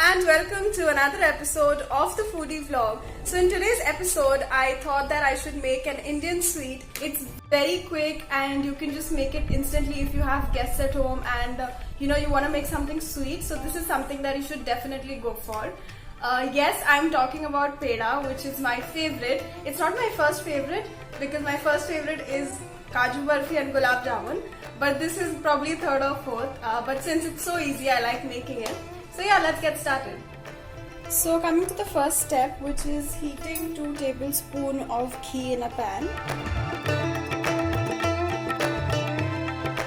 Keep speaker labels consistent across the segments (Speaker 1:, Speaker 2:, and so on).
Speaker 1: and welcome to another episode of the Foodie vlog. So in today's episode, I thought that I should make an Indian sweet. It's very quick and you can just make it instantly if you have guests at home and you want to make something sweet. So this is something that you should definitely go for. Yes, I'm talking about peda, which is my favorite. It's not my first favorite because my first favorite is Kaju Barfi and Gulab Jamun. But this is probably third or fourth. But since it's so easy, I like making it. So yeah, let's get started. So coming to the first step, which is heating 2 tablespoons of ghee in a pan.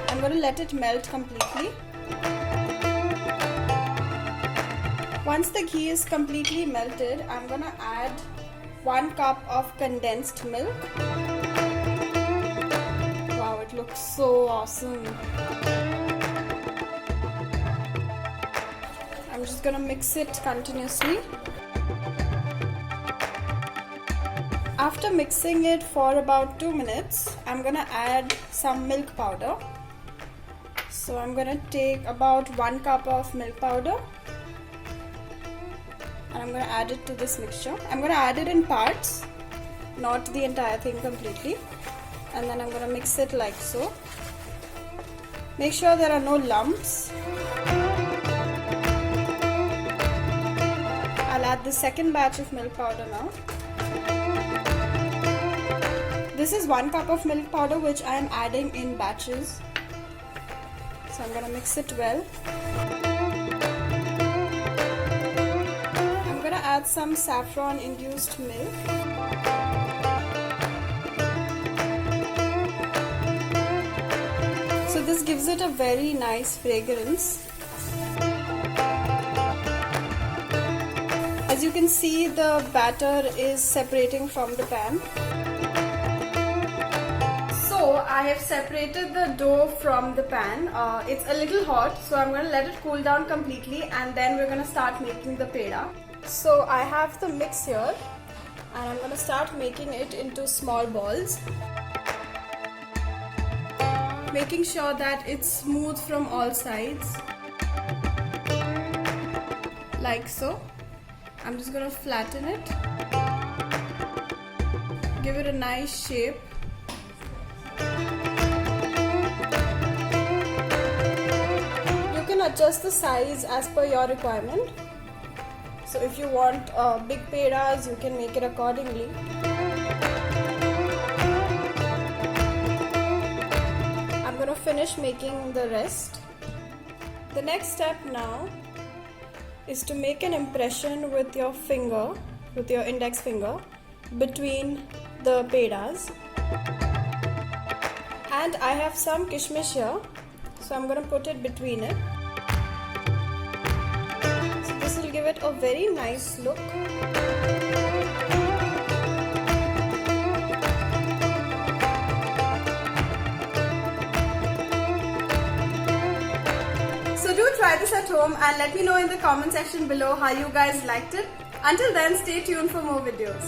Speaker 1: I'm going to let it melt completely. Once the ghee is completely melted, I'm going to add 1 cup of condensed milk. Wow, it looks so awesome. I'm just going to mix it continuously. After mixing it for about 2 minutes, I'm going to add some milk powder. So I'm going to take about 1 cup of milk powder and I'm going to add it to this mixture. I'm going to add it in parts, not the entire thing completely. And then I'm going to mix it like so. Make sure there are no lumps. I'll add the second batch of milk powder now. This is 1 cup of milk powder which I am adding in batches. So I'm going to mix it well. I'm going to add some saffron induced milk. So this gives it a very nice fragrance. As you can see, the batter is separating from the pan. So I have separated the dough from the pan. It's a little hot, so I'm going to let it cool down completely and then we're going to start making the peda. So I have the mix here and I'm going to start making it into small balls. Making sure that it's smooth from all sides. Like so. I'm just going to flatten it. Give it a nice shape. You can adjust the size as per your requirement. So if you want big pedas, you can make it accordingly. I'm going to finish making the rest. The next step now is to make an impression with your finger, with your index finger, between the pedas. And I have some kishmish here, so I'm going to put it between it. So this will give it a very nice look. So do try this at home and let me know in the comment section below how you guys liked it. Until then, stay tuned for more videos.